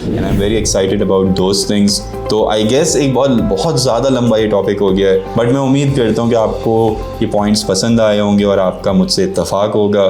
And I am very excited about those things. तो I guess एक बहुत ज़्यादा लंबा ये टॉपिक हो गया है, बट मैं उम्मीद करता हूँ कि आपको ये पॉइंट्स पसंद आए होंगे और आपका मुझसे इत्तेफाक होगा।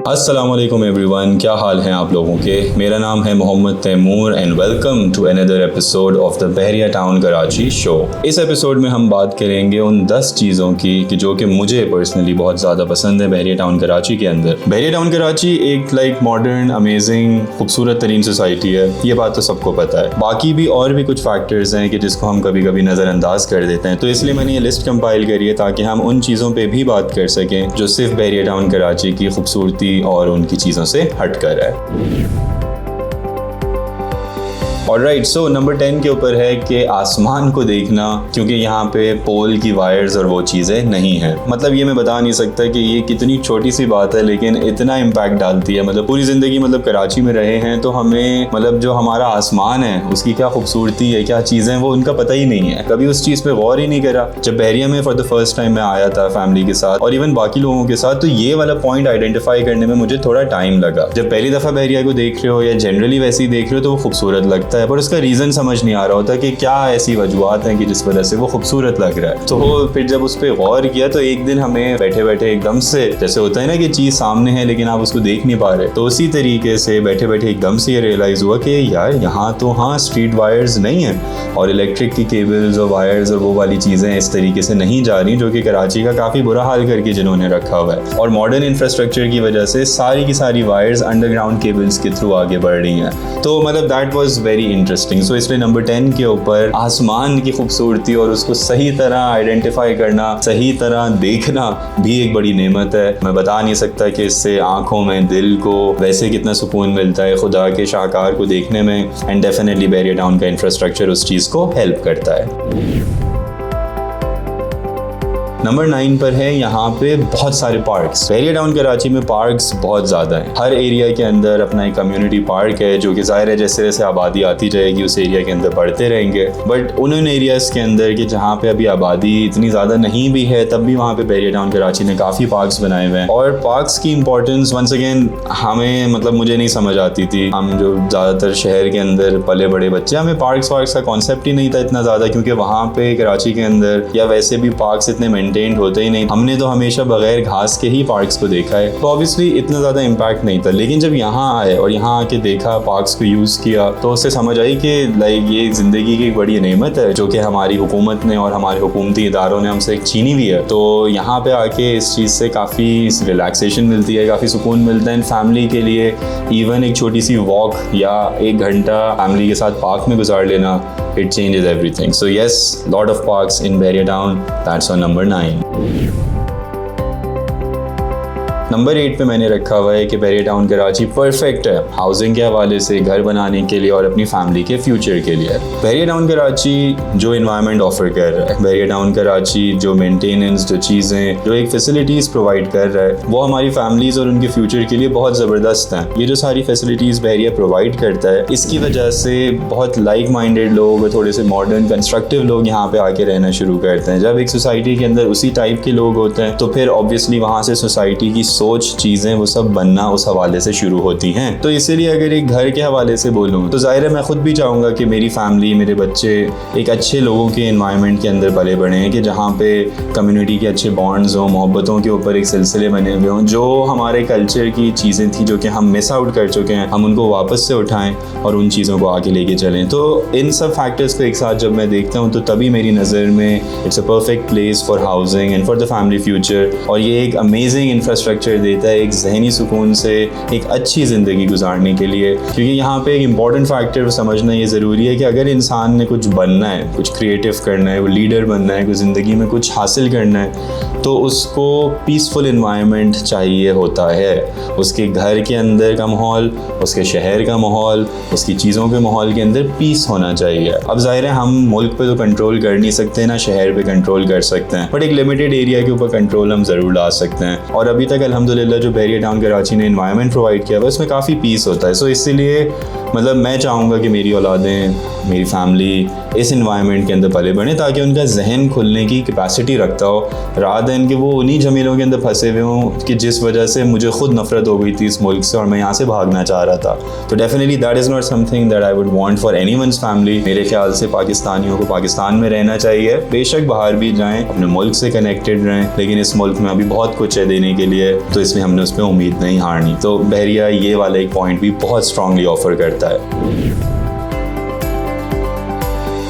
अस्सलामुअलैकुम एवरीवन, क्या हाल हैं आप लोगों के। मेरा नाम है Mohammad Taimur and welcome to another episode of the Bahria town Karachi show. इस एपिसोड में हम बात करेंगे उन 10 चीज़ों की कि जो कि मुझे पर्सनली बहुत ज़्यादा पसंद है बहरिया टाउन कराची के अंदर। बहरिया टाउन कराची एक मॉडर्न अमेजिंग खूबसूरत तरीन सोसाइटी है, ये बात तो सबको पता है। बाकी भी और भी कुछ फैक्टर्स हैं कि जिसको हम कभी कभी नज़रअंदाज कर देते हैं, तो इसलिए मैंने ये लिस्ट कंपाइल करी है ताकि हम उन चीज़ों पर भी बात कर सकें जो सिर्फ बहरिया टाउन कराची की खूबसूरती और उनकी चीज़ों से हटकर है। ऑलराइट, सो नंबर 10 के ऊपर है कि आसमान को देखना, क्योंकि यहाँ पे पोल की वायर्स और वो चीज़ें नहीं हैं। मतलब ये मैं बता नहीं सकता कि ये कितनी छोटी सी बात है, लेकिन इतना इम्पैक्ट डालती है। मतलब पूरी ज़िंदगी कराची में रहे हैं तो हमें जो हमारा आसमान है उसकी क्या खूबसूरती है, क्या चीज़ें, वो उनका पता ही नहीं है। कभी उस चीज़ पे गौर ही नहीं करा। जब बहरिया में फॉर द फर्स्ट टाइम मैं आया था फैमिली के साथ और इवन बाकी लोगों के साथ, तो ये वाला पॉइंट आइडेंटिफाई करने में मुझे थोड़ा टाइम लगा। जब पहली दफ़ा बहरिया को देख रहे हो या जनरली वैसे ही देख रहे हो तो वो खूबसूरत लगता है, पर उसका रीज़न समझ नहीं आ रहा होता कि क्या ऐसी वजूहात हैं कि जिस वजह से वो खूबसूरत लग रहा है। तो फिर जब उस पर गौर किया तो एक दिन हमें बैठे बैठे एकदम से, जैसे होता है ना कि चीज़ सामने है लेकिन आप उसको देख नहीं पा रहे, तो उसी तरीके से बैठे बैठे एकदम से ये रियलाइज़ हुआ कि यार यहाँ तो हाँ स्ट्रीट वायर्स नहीं है और इलेक्ट्रिक की केबल्स और वायर्स और वो वाली चीज़ें इस तरीके से नहीं जा रही, जो कि कराची का काफ़ी बुरा हाल करके जिन्होंने रखा हुआ है। और मॉडर्न इंफ्रास्ट्रक्चर की वजह से सारी की सारी वायर्स अंडरग्राउंड केबल्स के थ्रू आगे बढ़ रही हैं। तो दैट वाज वेरी इंटरेस्टिंग। सो इसलिए नंबर 10 के ऊपर आसमान की खूबसूरती और उसको सही तरह आइडेंटिफाई करना, सही तरह देखना भी एक बड़ी नेमत है। मैं बता नहीं सकता कि इससे आंखों में, दिल को वैसे कितना सुकून मिलता है खुदा के शाहकार को देखने में। एंड डेफिनेटली बहरिया टाउन का इंफ्रास्ट्रक्चर उस चीज़ को हेल्प करता है। नंबर 9 पर है यहाँ पे बहुत सारे पार्क्स। बहरिया टाउन कराची में पार्क्स बहुत ज़्यादा हैं। हर एरिया के अंदर अपना एक कम्युनिटी पार्क है, जो कि ज़ाहिर है जैसे जैसे आबादी आती जाएगी उस एरिया के अंदर बढ़ते रहेंगे। बट उन एरियाज़ के अंदर कि जहाँ पे अभी आबादी इतनी ज़्यादा नहीं भी है, तब भी वहाँ पे बहरिया टाउन कराची ने काफ़ी पार्क्स बनाए हुए हैं। और पार्क्स की इंपॉर्टेंस वंस अगेन हमें मुझे नहीं समझ आती थी। हम जो ज़्यादातर शहर के अंदर पले बड़े बच्चे, हमें पार्क्स का कॉन्सेप्ट ही नहीं था इतना ज़्यादा, क्योंकि वहाँ पे कराची के अंदर या वैसे भी पार्क्स इतने मेंटेन होते ही नहीं। हमने तो हमेशा बगैर घास के ही पार्क्स को देखा है, तो ऑब्वियसली इतना ज़्यादा इम्पैक्ट नहीं था। लेकिन जब यहाँ आए और यहाँ आके देखा, पार्क्स को यूज़ किया, तो उससे समझ आई कि ये ज़िंदगी की एक बड़ी नेमत है जो कि हमारी हुकूमत ने और हमारे हुकूमती इदारों ने हमसे छीनी हुई है। तो यहाँ पे आके इस चीज़ से काफ़ी रिलैक्सेशन मिलती है, काफ़ी सुकून मिलता है। फैमिली के लिए इवन एक छोटी सी वॉक या 1 घंटा फैमिली के साथ पार्क में गुजार लेना, it changes everything. So yes, lot of parks in Bahriya Town. That's on number 9. Number 8 पे मैंने रखा हुआ है कि बहरिया टाउन कराची परफेक्ट है हाउसिंग के हवाले से, घर बनाने के लिए और अपनी फैमिली के फ्यूचर के लिए। बहरिया टाउन कराची जो इन्वायरमेंट ऑफर कर रहा है, बहरिया टाउन कराची जो मेंटेनेंस, जो चीज़ें, जो एक फैसिलिटीज़ प्रोवाइड कर रहा है, वो हमारी फैमिलीज़ और उनके फ्यूचर के लिए बहुत ज़बरदस्त हैं। ये जो सारी फैसिलिटीज़ बहरिया प्रोवाइड करता है, इसकी वजह से बहुत लाइक माइंडेड लोग, थोड़े से मॉडर्न कंस्ट्रक्टिव लोग यहाँ पे आके रहना शुरू करते हैं। जब एक सोसाइटी के अंदर उसी टाइप के लोग होते हैं, तो फिर ऑब्वियसली वहाँ से सोसाइटी की सोच, चीज़ें, वो सब बनना उस हवाले से शुरू होती हैं। तो इसीलिए अगर एक घर के हवाले से बोलूँ तो ज़ाहिर है मैं खुद भी चाहूँगा कि मेरी फैमिली, मेरे बच्चे एक अच्छे लोगों के इन्वायरमेंट के अंदर पले बढ़े हैं, कि जहाँ पे कम्युनिटी के अच्छे बॉन्ड्स हों, मोहब्बतों के ऊपर एक सिलसिले बने हुए हों। जो हमारे कल्चर की चीज़ें थी जो कि हम मिस आउट कर चुके हैं, हम उनको वापस से उठाएँ और उन चीज़ों को आगे लेके चलें। तो इन सब फैक्टर्स को एक साथ जब मैं देखता हूँ तो तभी मेरी नज़र में it's a perfect place for housing and for the family future. और ये एक अमेजिंग इंफ्रास्ट्रक्चर देता है एक जहनी सुकून से एक अच्छी ज़िंदगी गुजारने के लिए। क्योंकि यहाँ पे एक इम्पॉर्टेंट फैक्टर समझना ये ज़रूरी है कि अगर इंसान ने कुछ बनना है, कुछ क्रिएटिव करना है, वो लीडर बनना है, कुछ ज़िंदगी में कुछ हासिल करना है, तो उसको पीसफुल इन्वायरमेंट चाहिए होता है। उसके घर के अंदर का माहौल, उसके शहर का माहौल, उसकी चीज़ों के माहौल के अंदर पीस होना चाहिए। अब ज़ाहिर है हम मुल्क पे तो कंट्रोल कर नहीं सकते, ना शहर पे कंट्रोल कर सकते हैं, बट एक लिमिटेड एरिया के ऊपर कंट्रोल हम ज़रूर ला सकते हैं। और अभी तक अल्हम्दुलिल्लाह जो बहरिया टाउन कराची ने इन्वायरमेंट प्रोवाइड किया है उसमें काफ़ी पीस होता है। सो इसीलिए मतलब मैं चाहूँगा कि मेरी औलादें, मेरी फैमिली इस इन्वायरमेंट के अंदर पले बढ़ें ताकि उनका जहन खुलने की कैपेसिटी रखता हो, रात दिन कि वो उन्हीं झमेलों के अंदर फंसे हुए हों कि जिस वजह से मुझे खुद नफरत हो गई थी इस मुल्क से और मैं यहाँ से भागना चाह रहा था। तो definitely that is not something that I would want for anyone's family. मेरे ख्याल से पाकिस्तानियों को पाकिस्तान में रहना चाहिए, बेशक बाहर भी जाएँ, अपने मुल्क से कनेक्टेड रहें, लेकिन इस मुल्क में अभी बहुत कुछ है देने के लिए, तो इसलिए हमने उस पर उम्मीद नहीं हारनी। तो बहरिया ये वाला एक पॉइंट भी बहुत स्ट्रांगली ऑफर करता है।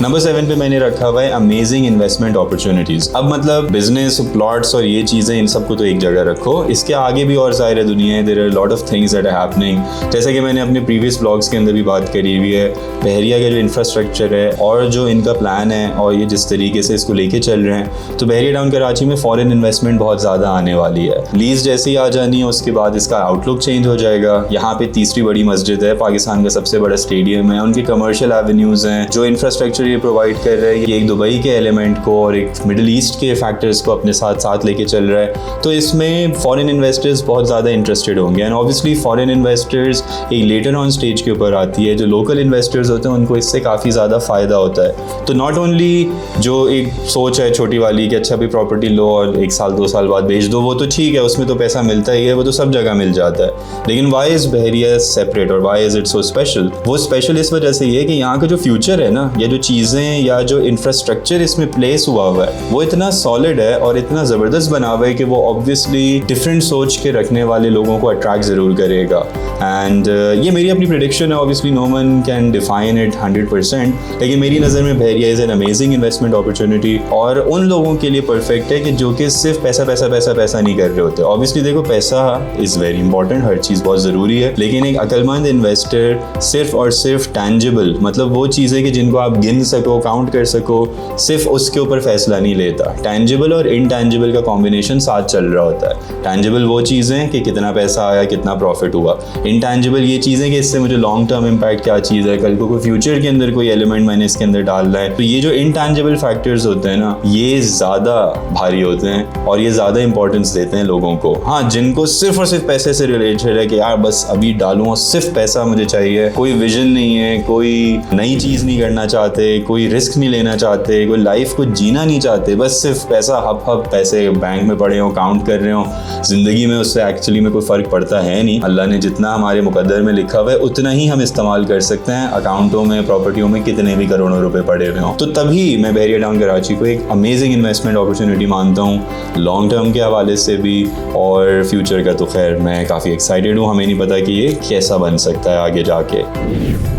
नंबर 7 पे मैंने रखा हुआ है अमेजिंग इन्वेस्टमेंट अपॉर्चुनिटीज़। अब मतलब बिजनेस, प्लॉट्स और ये चीज़ें, इन सबको तो एक जगह रखो, इसके आगे भी और ज़ाहिर दुनिया है। There are lot of things that are happening. जैसे कि मैंने अपने प्रीवियस ब्लॉग्स के अंदर भी बात करी हुई है, बहरिया का जो इंफ्रास्ट्रक्चर है और जो इनका प्लान है और ये जिस तरीके से इसको लेके चल रहे हैं, तो बहरिया टाउन कराची में फॉरेन इन्वेस्टमेंट बहुत ज़्यादा आने वाली है। लीज जैसे ही आ जानी है उसके बाद इसका आउटलुक चेंज हो जाएगा। यहाँ पे तीसरी बड़ी मस्जिद है, पाकिस्तान का सबसे बड़ा स्टेडियम है, उनके कमर्शियल एवेन्यूज़ हैं, जो इंफ्रास्ट्रक्चर ये प्रोवाइड कर रहे हैं, ये एक दुबई के एलिमेंट को और एक मिडिल ईस्ट के फैक्टर्स को अपने साथ साथ लेके चल रहा है। तो इसमें फॉरेन इन्वेस्टर्स बहुत ज़्यादा इंटरेस्टेड होंगे एंड ऑब्वियसली फॉरेन इन्वेस्टर्स एक लेटर ऑन स्टेज के ऊपर आती है। जो लोकल इन्वेस्टर्स होते हैं उनको इससे काफ़ी ज़्यादा फ़ायदा होता है। तो नॉट ओनली जो एक सोच है छोटी वाली कि अच्छा भी प्रॉपर्टी लो और 1 साल 2 साल बाद बेच दो, वो तो ठीक है, उसमें तो पैसा मिलता ही है, वो तो सब जगह मिल जाता है। लेकिन वाई इज़ बहरिया सेपरेट और why is it so special? वो स्पेशल इस वजह से ये कि यहाँ का जो फ्यूचर है ना, या जो चीज़ें या जो इंफ्रास्ट्रक्चर इसमें प्लेस हुआ हुआ है, वो इतना सॉलिड है और इतना ज़बरदस्त बना हुआ है कि वो ऑब्वियसली डिफरेंट सोच के रखने वाले लोगों को अट्रैक्ट ज़रूर करेगा। एंड ये मेरी अपनी प्रेडिक्शन है, obviously no one can define it 100%, लेकिन मेरी नज़र में Bahria is an amazing investment opportunity और उन लोगों के लिए परफेक्ट है कि जो कि सिर्फ पैसा पैसा पैसा पैसा नहीं कर रहे होते। ऑब्वियसली देखो, पैसा इज़ वेरी इंपॉर्टेंट, हर चीज़ बहुत ज़रूरी है, लेकिन एक अक्लमंद इन्वेस्टर सिर्फ और सिर्फ टैंजिबल, मतलब वो चीज़ें कि जिनको आप गिन सको, काउंट कर सको, सिर्फ उसके ऊपर फैसला नहीं लेता। टैंजिबल और इनटैंजिबल का कॉम्बिनेशन साथ चल रहा होता है। टैंजिबल वो चीज़ें कि कितना पैसा आया, कितना प्रॉफिट हुआ। इनटैंजिबल ये चीज़ें कि इससे मुझे लॉन्ग टर्म इम्पैक्ट क्या चीज़ है, कल को कोई फ्यूचर के अंदर कोई एलिमेंट मैंने इसके अंदर डालना है। तो ये जो इनटैंजिबल फैक्टर्स होते हैं ना, ये ज़्यादा भारी होते हैं और ये ज़्यादा इंपॉर्टेंस देते हैं लोगों को। हाँ, जिनको सिर्फ और सिर्फ पैसे से रिलेटेड है कि यार बस अभी डालूँ और सिर्फ पैसा मुझे चाहिए, कोई विजन नहीं है, कोई नई चीज़ नहीं करना चाहते, कोई रिस्क नहीं लेना चाहते, कोई लाइफ को जीना नहीं चाहते, बस सिर्फ पैसा हब हब पैसे बैंक में पड़े हो, काउंट कर रहे हो, ज़िंदगी में उससे एक्चुअली में कोई फ़र्क पड़ता है नहीं। अल्लाह ने जितना हमारे मुकद्दर में लिखा हुआ है उतना ही हम इस्तेमाल कर सकते हैं, अकाउंटों में, प्रॉपर्टियों में कितने भी करोड़ों रुपए पड़े हुए हों। तो तभी मैं बहरिया टाउन कराची को एक अमेजिंग इन्वेस्टमेंट अपॉर्चुनिटी मानता हूँ, लॉन्ग टर्म के हवाले से भी और फ्यूचर का तो खैर मैं काफ़ी एक्साइटेड हूँ। हमें नहीं पता कि ये कैसा बन सकता है आगे जाके।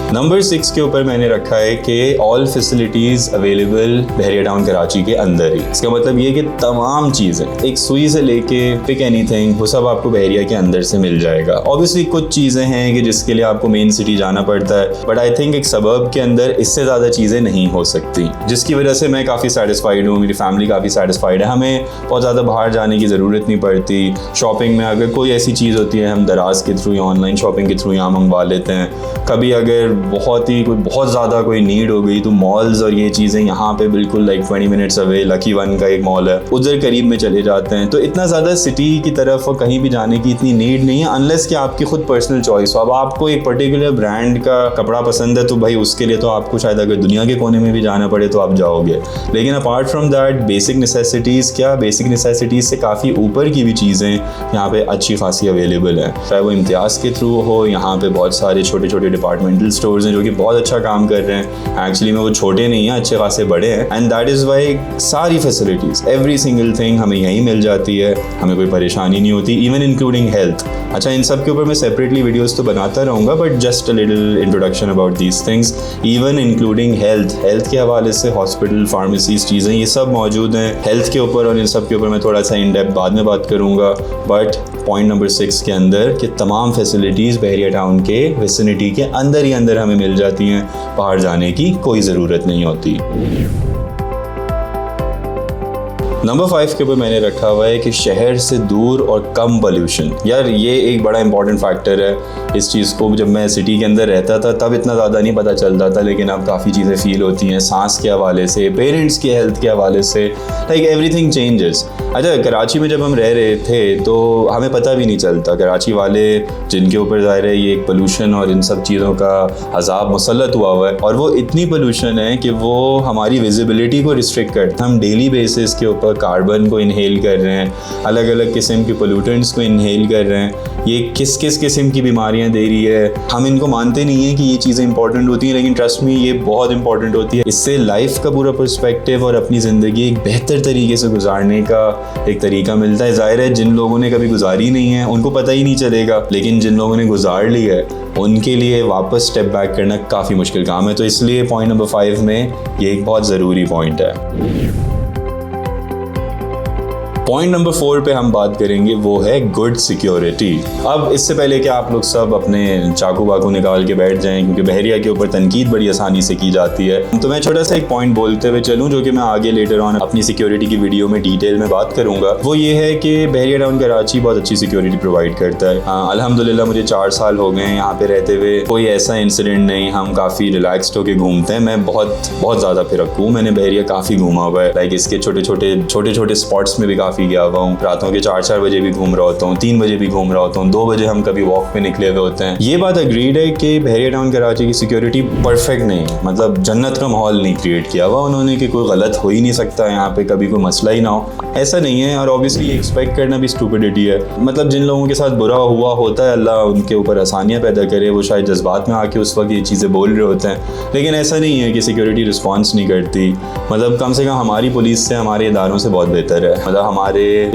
नंबर 6 के ऊपर मैंने रखा है कि ऑल फैसिलिटीज़ अवेलेबल बहरिया टाउन कराची के अंदर ही। इसका मतलब ये कि तमाम चीज़ें, एक सुई से लेके पिक एनीथिंग, वो सब आपको बहरिया के अंदर से मिल जाएगा। ऑब्वियसली कुछ चीज़ें हैं कि जिसके लिए आपको मेन सिटी जाना पड़ता है, बट आई थिंक एक सबर्ब के अंदर इससे ज़्यादा चीज़ें नहीं हो सकती, जिसकी वजह से मैं काफ़ी सेटिस्फाइड हूँ, मेरी फैमिली काफ़ी सेटिस्फाइड है। हमें बहुत ज़्यादा बाहर जाने की ज़रूरत नहीं पड़ती। शॉपिंग में अगर कोई ऐसी चीज़ होती है, हम दराज के थ्रू या ऑनलाइन शॉपिंग के थ्रू यहाँ मंगवा लेते हैं। कभी अगर बहुत ज़्यादा कोई नीड हो गई तो मॉल्स और ये चीज़ें यहाँ पे बिल्कुल like 20 minutes away, lucky one का एक मॉल है, उधर करीब में चले जाते हैं। तो इतना ज़्यादा सिटी की तरफ और कहीं भी जाने की इतनी नीड नहीं है, अनलेस कि आपकी खुद पर्सनल चॉइस हो। अब आपको एक पर्टिकुलर ब्रांड का कपड़ा पसंद है तो भाई उसके लिए तो आपको शायद अगर दुनिया के कोने में भी जाना पड़े तो आप जाओगे। लेकिन apart from that basic necessities, क्या बेसिक नेसेसिटीज़ से काफ़ी ऊपर की भी चीज़ें यहाँ पे अच्छी खासी अवेलेबल है। चाहे वो इम्तियाज़ के थ्रू हो, यहाँ पे बहुत सारे छोटे छोटे डिपार्टमेंटल स्टोर्स हैं जो कि बहुत अच्छा काम कर रहे हैं। एक्चुअली में वो छोटे नहीं हैं, अच्छे खासे बड़े हैं, एंड दैट इज़ वाई सारी फैसिलिटीज़, एवरी सिंगल थिंग हमें यहीं मिल जाती है, हमें कोई परेशानी नहीं होती, इवन इंक्लूडिंग हेल्थ। अच्छा, इन सब के ऊपर मैं सेपरेटली वीडियोस तो बनाता रहूँगा, but just a little introduction about these things, even including health के हवाले से हॉस्पिटल, फार्मेसीज, चीज़ें ये सब मौजूद हैं हेल्थ के ऊपर, और इन सब के ऊपर मैं थोड़ा सा इन डेप्थ बाद में बात करूँगा। बट पॉइंट नंबर 6 के अंदर कि तमाम फैसिलिटीज़ बहरिया टाउन के विसिनिटी के अंदर ही अंदर हमें मिल जाती हैं, बाहर जाने की कोई ज़रूरत नहीं होती। नंबर 5 के ऊपर मैंने रखा हुआ है कि शहर से दूर और कम पोल्यूशन। यार ये एक बड़ा इंपॉर्टेंट फैक्टर है। इस चीज़ को जब मैं सिटी के अंदर रहता था तब इतना ज़्यादा नहीं पता चलता था, लेकिन अब काफ़ी चीज़ें फील होती हैं सांस के हवाले से, पेरेंट्स की हेल्थ के हवाले से, लाइक एवरीथिंग चेंजेस। अच्छा, कराची में जब हम रह रहे थे तो हमें पता भी नहीं चलता। कराची वाले जिनके ऊपर ज़ाहिर है ये एक पोल्यूशन और इन सब चीज़ों का अजाब मुसल्लत हुआ है, और वो इतनी पोल्यूशन है कि वो हमारी विजिबिलिटी को रिस्ट्रिक्ट करता है। हम डेली बेसिस के ऊपर कार्बन को इनहेल कर रहे हैं, अलग अलग किस्म के पोल्यूटेंट्स को इनहेल कर रहे हैं। ये किस किस किस्म की बीमारियां दे रही है। हम इनको मानते नहीं हैं कि ये चीज़ें इंपॉर्टेंट होती हैं, लेकिन ट्रस्ट मी ये बहुत इंपॉर्टेंट होती है। इससे लाइफ का पूरा पर्सपेक्टिव और अपनी ज़िंदगी एक बेहतर तरीके से गुजारने का एक तरीका मिलता है। ज़ाहिर है जिन लोगों ने कभी गुजारी नहीं है उनको पता ही नहीं चलेगा, लेकिन जिन लोगों ने गुजार ली है उनके लिए वापस स्टेप बैक करना काफ़ी मुश्किल काम है। तो इसलिए पॉइंट नंबर 5 में ये एक बहुत ज़रूरी पॉइंट है। पॉइंट नंबर 4 पे हम बात करेंगे, वो है गुड सिक्योरिटी। अब इससे पहले कि आप लोग सब अपने चाकू वाकू निकाल के बैठ जाएं, क्योंकि बहरिया के ऊपर तनकीद बड़ी आसानी से की जाती है, तो मैं छोटा सा एक पॉइंट बोलते हुए चलूं जो कि मैं आगे लेटर ऑन अपनी सिक्योरिटी की वीडियो में डिटेल में बात करूंगा। वो ये है कि बहरिया टाउन कराची बहुत अच्छी सिक्योरिटी प्रोवाइड करता है। अल्हम्दुलिल्लाह मुझे 4 साल हो गए हैं यहाँ पे रहते हुए, कोई ऐसा इंसिडेंट नहीं। हम काफ़ी रिलैक्सड होकर घूमते हैं। मैं बहुत ज़्यादा फिरक हूँ, मैंने बहरिया काफ़ी घूमा हुआ है। लाइक इसके छोटे छोटे स्पॉट्स में भी काफ़ी गया हुआ हूँ। रातों के 4 बजे भी घूम रहा होता हूँ, 3 बजे भी घूम रहा होता हूँ, 2 बजे हम कभी वॉक पे निकले हुए होते हैं। ये बात अग्रीड है कि बहरिया टाउन कराची की सिक्योरिटी परफेक्ट नहीं है, मतलब जन्नत का माहौल नहीं क्रिएट किया हुआ उन्होंने कि कोई गलत हो ही नहीं सकता यहाँ पे, कभी कोई मसला ही ना हो, ऐसा नहीं है। और ऑब्वियसली एक्सपेक्ट करना भी स्टूपिडिटी है। मतलब जिन लोगों के साथ बुरा हुआ होता है, अल्लाह उनके ऊपर आसानियाँ पैदा करे, वो शायद जज्बात में आके उस वक्त ये चीज़ें बोल रहे होते हैं, लेकिन ऐसा नहीं है कि सिक्योरिटी रिस्पॉन्स नहीं करती। मतलब कम से कम हमारी पुलिस से, हमारे इदारों से बहुत बेहतर है। मतलब हमारे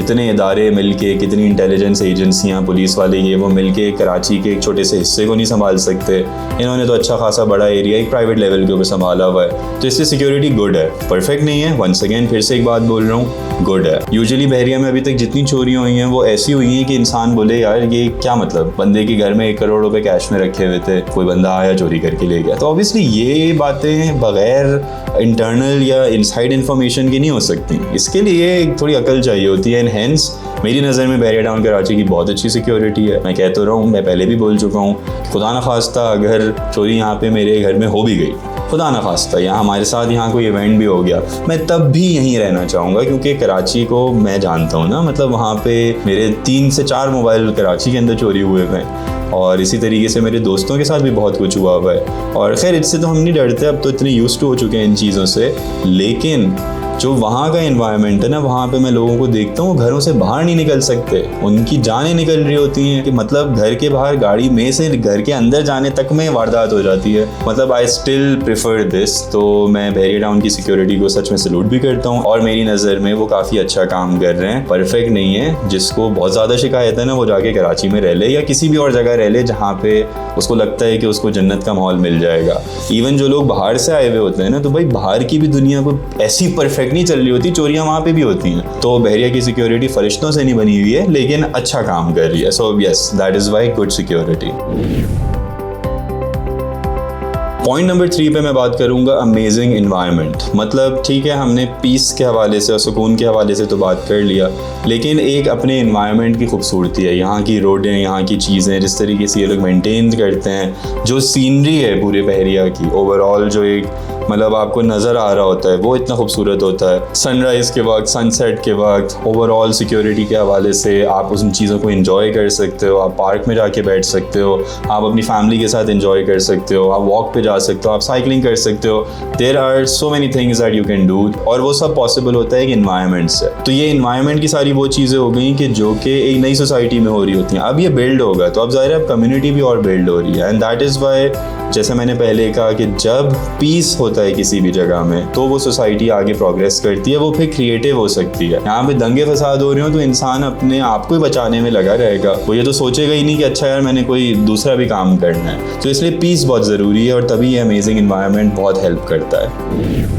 इतने इदारे मिलके, कितनी इंटेलिजेंस एजेंसियां, पुलिस वाले ये वो मिलके कराची के एक छोटे से हिस्से को नहीं संभाल सकते। इन्होंने तो अच्छा खासा बड़ा एरिया एक प्राइवेट लेवल के ऊपर संभाला हुआ है, तो इससे सिक्योरिटी गुड है। परफेक्ट नहीं है, वंस अगेन फिर से एक बात बोल रहा हूँ, गुड है। यूजुअली बहरिया में अभी तक जितनी चोरियां हुई हैं वो ऐसी हुई हैं कि इंसान बोले यार ये क्या, मतलब बंदे के घर में 1 करोड़ रुपए कैश में रखे हुए थे, कोई बंदा आया चोरी करके ले गया। तो ऑब्वियसली ये बातें बगैर इंटरनल या इनसाइड इन्फॉर्मेशन की नहीं हो सकती। इसके लिए थोड़ी अकल चाहिए होती है। एंड हेंस मेरी नज़र में बहरिया टाउन कराची की बहुत अच्छी सिक्योरिटी है। मैं कह तो रहा हूँ, मैं पहले भी बोल चुका हूँ, खुदा न खास्ता अगर चोरी यहाँ पे मेरे घर में हो भी गई, खुदा न खास्ता या हमारे साथ यहाँ कोई इवेंट भी हो गया, मैं तब भी यहीं रहना चाहूँगा, क्योंकि कराची को मैं जानता हूँ ना। मतलब वहाँ पे मेरे 3 से 4 मोबाइल कराची के अंदर चोरी हुए हैं, और इसी तरीके से मेरे दोस्तों के साथ भी बहुत कुछ हुआ हुआ है। और खैर इससे तो हम नहीं डरते, अब तो इतने यूज्ड टू हो चुके हैं इन चीज़ों से। लेकिन जो वहाँ का एनवायरनमेंट है ना, वहाँ पे मैं लोगों को देखता हूँ घरों से बाहर नहीं निकल सकते, उनकी जानें निकल रही होती हैं कि मतलब घर के बाहर गाड़ी में से घर के अंदर जाने तक में वारदात हो जाती है। मतलब आई स्टिल प्रेफर दिस। तो मैं बहरिया टाउन की सिक्योरिटी को सच में सैल्यूट भी करता हूँ, और मेरी नज़र में वो काफ़ी अच्छा काम कर रहे हैं। परफेक्ट नहीं है, जिसको बहुत ज़्यादा शिकायत है ना वो जाके कराची में रह ले या किसी भी और जगह रह ले जहाँ पे उसको लगता है कि उसको जन्नत का माहौल मिल जाएगा। इवन जो लोग बाहर से आए हुए होते हैं ना, तो भाई बाहर की भी दुनिया को ऐसी परफेक्ट नहीं चल रही होती, चोरियां वहाँ पे भी होती हैं। तो बहरिया की सिक्योरिटी फरिश्तों से नहीं बनी हुई है, लेकिन अच्छा काम कर रही है। So yes, that is why good security. Point number 3 पे मैं बात करूंगा अमेजिंग इन्वायरमेंट। मतलब ठीक है, हमने पीस के हवाले से और सुकून के हवाले से तो बात कर लिया, लेकिन एक अपने इन्वायरमेंट की खूबसूरती है। यहाँ की रोडें, यहाँ की चीज़ें, जिस तरीके से ये लोग मेंटेन करते हैं, जो सीनरी है पूरे बहरिया की ओवरऑल, जो एक मतलब आपको नज़र आ रहा होता है वो इतना खूबसूरत होता है। सनराइज़ के वक्त, सनसेट के वक्त, ओवरऑल सिक्योरिटी के हवाले से आप उन चीज़ों को एंजॉय कर सकते हो। आप पार्क में जाके बैठ सकते हो, आप अपनी फैमिली के साथ एंजॉय कर सकते हो, आप वॉक पे जा सकते हो, आप साइकिलिंग कर सकते हो। There are so many things that you can do, और वो सब पॉसिबल होता है एक इन्वायरमेंट से। तो ये इन्वायरमेंट की सारी वो चीज़ें हो गई कि जो कि एक नई सोसाइटी में हो रही होती हैं। अब ये बिल्ड होगा तो अब ज़ाहिर है अब कम्युनिटी भी और बिल्ड हो रही है। एंड दैट इज़ वाई, जैसे मैंने पहले कहा कि जब पीस होता है किसी भी जगह में तो वो सोसाइटी आगे प्रोग्रेस करती है, वो फिर क्रिएटिव हो सकती है। यहाँ पे दंगे फसाद हो रहे हो तो इंसान अपने आप को ही बचाने में लगा रहेगा, वो ये तो सोचेगा ही नहीं कि अच्छा यार मैंने कोई दूसरा भी काम करना है। तो इसलिए पीस बहुत ज़रूरी है, और तभी ये अमेजिंग इन्वायरमेंट बहुत हेल्प करता है।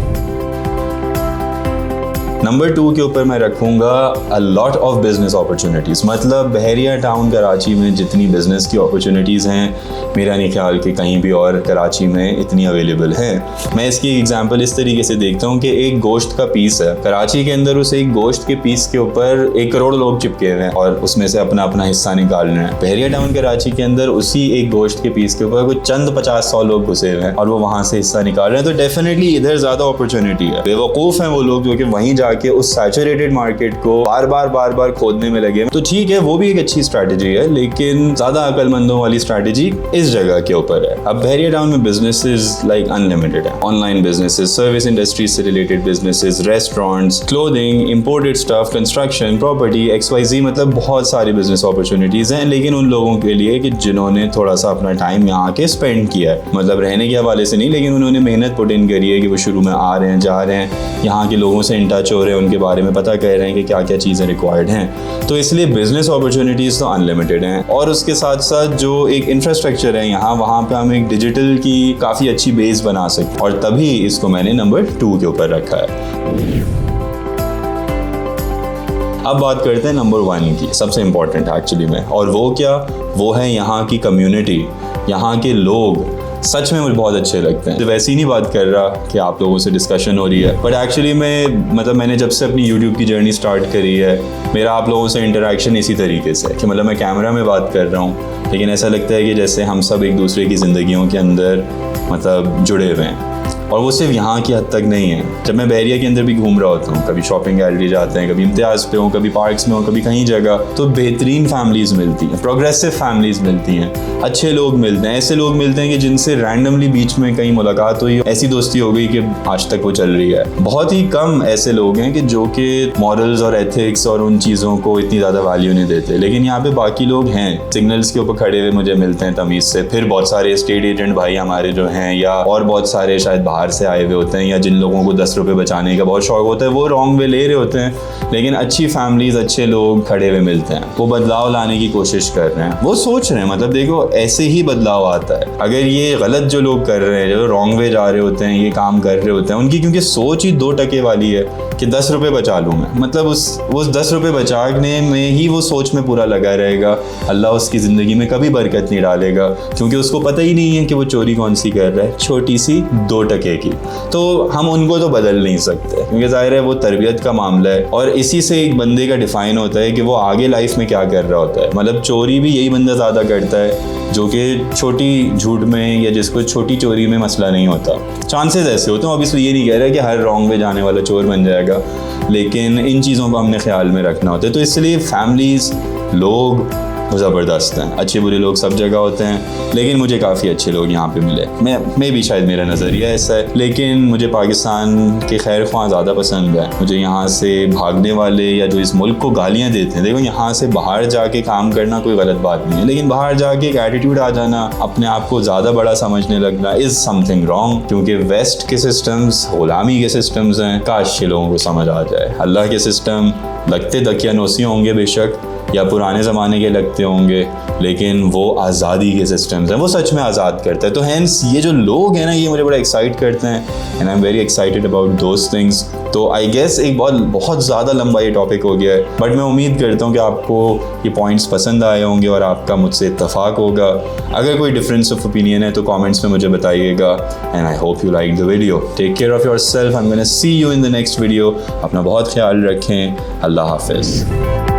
नंबर 2 के ऊपर मैं रखूँगा a lot of business opportunities. मतलब बहरिया टाउन कराची में जितनी बिजनेस की अपॉर्चुनिटीज़ हैं, मेरा नहीं ख्याल कि कहीं भी और कराची में इतनी अवेलेबल हैं। मैं इसकी एग्जांपल इस तरीके से देखता हूँ कि एक गोश्त का पीस है, कराची के अंदर उस एक गोश्त के पीस के ऊपर 1 करोड़ लोग चिपके हुए हैं और उसमें से अपना अपना हिस्सा निकाल रहे हैं। बहरिया टाउन कराची के अंदर उसी एक गोश्त के पीस के ऊपर कुछ चंद 50-100 लोग घुसे हुए हैं और वो वहाँ से हिस्सा निकाल रहे हैं। तो डेफिनेटली इधर ज़्यादा अपॉर्चुनिटी है। बेवकूफ़ हैं वो लोग जो कि वहीं जाके उस सैचुरेटेड मार्केट को बार बार खोदने में लगे। तो ठीक है, वो भी एक अच्छी स्ट्रैटेजी है, लेकिन ज़्यादा अक्लमंदों वाली स्ट्रैटेजी इस जगह के ऊपर है। अब बहरिया टाउन में बिजनेसेस लाइक अनलिमिटेड है। ऑनलाइन बिजनेसेस, सर्विस इंडस्ट्री से related businesses, restaurants, clothing, imported stuff, construction, property, XYZ, मतलब बहुत सारी बिजनेस अपॉर्चुनिटीज़ हैं। लेकिन उन लोगों के लिए कि जिन्होंने थोड़ा सा अपना टाइम यहाँ आके स्पेंड किया है, मतलब रहने के हवाले से नहीं, लेकिन उन्होंने मेहनत पुट इन करी है कि वो शुरू में आ रहे हैं, जा रहे हैं, यहाँ के लोगों से इन टच हो रहे हैं, उनके बारे में पता कर रहे हैं कि क्या क्या चीज़ें रिक्वायर्ड हैं। तो इसलिए बिजनेस अपॉर्चुनिटीज़ तो अनलिमिटेड हैं। और उसके साथ साथ जो एक इंफ्रास्ट्रक्चर है यहाँ, वहाँ पे हम एक डिजिटल की काफ़ी अच्छी बेस बना सकते हैं, और तभी इसको मैंने नंबर 2 के ऊपर रखा है। अब बात करते हैं नंबर 1 की, सबसे इम्पॉर्टेंट एक्चुअली में, और वो क्या, वो है यहाँ की कम्युनिटी, यहाँ के लोग सच में मुझे बहुत अच्छे लगते हैं। वैसे ही नहीं बात कर रहा कि आप लोगों से डिस्कशन हो रही है, बट एक्चुअली में मतलब मैंने जब से अपनी यूट्यूब की जर्नी स्टार्ट करी है, मेरा आप लोगों से इंटरेक्शन इसी तरीके से है कि मतलब मैं कैमरा में बात कर रहा हूँ, लेकिन ऐसा लगता है कि जैसे हम सब एक दूसरे की ज़िंदगियों के अंदर मतलब जुड़े हुए हैं। और वो सिर्फ यहाँ की हद तक नहीं है। जब मैं बहरिया के अंदर भी घूम रहा होता हूँ, कभी शॉपिंग गैलरी जाते हैं, कभी इम्तियाज़ पे हूँ, कभी पार्क्स में हूँ, कभी कहीं जगह, तो बेहतरीन फैमिलीज़ मिलती हैं, प्रोग्रेसिव फैमिलीज़ मिलती हैं, अच्छे लोग मिलते हैं, ऐसे लोग मिलते हैं कि जिनसे रैंडमली बीच में कहीं मुलाकात हुई, ऐसी दोस्ती हो गई कि आज तक वो चल रही है। बहुत ही कम ऐसे लोग हैं कि जो कि मॉरल्स और एथिक्स और उन चीज़ों को इतनी ज़्यादा वैल्यू नहीं देते, लेकिन यहाँ पे बाकी लोग हैं। सिग्नल्स के ऊपर खड़े हुए मुझे मिलते हैं तमीज़ से। फिर बहुत सारे स्टेट एजेंट भाई हमारे जो हैं, या और बहुत सारे शायद बाहर से आए हुए होते हैं, या जिन लोगों को 10 रुपये बचाने का बहुत शौक होता है, वो रॉन्ग वे ले रहे होते हैं, लेकिन अच्छी फैमिलीज, अच्छे लोग खड़े हुए मिलते हैं, वो बदलाव लाने की कोशिश कर रहे हैं, वो सोच रहे हैं, मतलब देखो ऐसे ही बदलाव आता है। अगर ये गलत जो लोग कर रहे हैं, जो रॉन्ग वे जा रहे होते हैं, ये काम कर रहे होते हैं, उनकी क्योंकि सोच ही 2% वाली है कि 10 रुपये बचा लूँ मैं, मतलब उस 10 रुपये बचाने में ही वो सोच में पूरा लगा रहेगा। अल्लाह उसकी ज़िंदगी में कभी बरकत नहीं डालेगा, क्योंकि उसको पता ही नहीं है कि वो चोरी कौन सी कर रहा है, छोटी सी 2% की। तो हम उनको तो बदल नहीं सकते, क्योंकि ज़ाहिर है वो तरबियत का मामला है, और इसी से एक बंदे का डिफ़ाइन होता है कि वो आगे लाइफ में क्या कर रहा होता है। मतलब चोरी भी यही बंदा ज़्यादा करता है जो कि छोटी झूठ में, या जिसको छोटी चोरी में मसला नहीं होता। चांसेस ऐसे होते हैं, ऑब्वियसली ये नहीं कह रहा कि हर रॉन्ग में जाने वाला चोर बन जाएगा, लेकिन इन चीज़ों को हमने ख्याल में रखना होता है। तो इसलिए फैमिलीज़, लोग वो ज़बरदस्त हैं, अच्छे बुरे लोग सब जगह होते हैं, लेकिन मुझे काफ़ी अच्छे लोग यहाँ पे मिले। मैं भी शायद मेरा नज़रिया ऐसा है, लेकिन मुझे पाकिस्तान के खैर ख्वाह ज़्यादा पसंद है। मुझे यहाँ से भागने वाले या जो इस मुल्क को गालियाँ देते हैं, देखो यहाँ से बाहर जाके काम करना कोई गलत बात नहीं है, लेकिन बाहर जाके एक एटीट्यूड आ जाना, अपने आप को ज़्यादा बड़ा समझने लगना इज़ समथिंग रॉन्ग, क्योंकि वेस्ट के सिस्टम्स गुलामी के सिस्टम्स हैं। काश ये लोगों को समझ आ जाए। अल्लाह के सिस्टम लगते दकियानूसी होंगे बेशक, या पुराने ज़माने के लगते होंगे, लेकिन वो आज़ादी के सिस्टम्स हैं, वो सच में आज़ाद करते हैं। तो हैंस ये जो लोग हैं ना, ये मुझे बड़ा एक्साइट करते हैं, and I am very excited about those things. तो आई गेस एक बहुत ज़्यादा लंबा ये टॉपिक हो गया है, बट मैं उम्मीद करता हूँ कि आपको ये पॉइंट्स पसंद आए होंगे और आपका मुझसे इत्तफाक होगा। अगर कोई डिफरेंस ऑफ ओपिनियन है तो कमेंट्स में मुझे बताइएगा, and I hope you like the video. Take care of yourself, I am gonna see you in the next video. अपना बहुत ख्याल रखें। अल्लाह हाफिज़।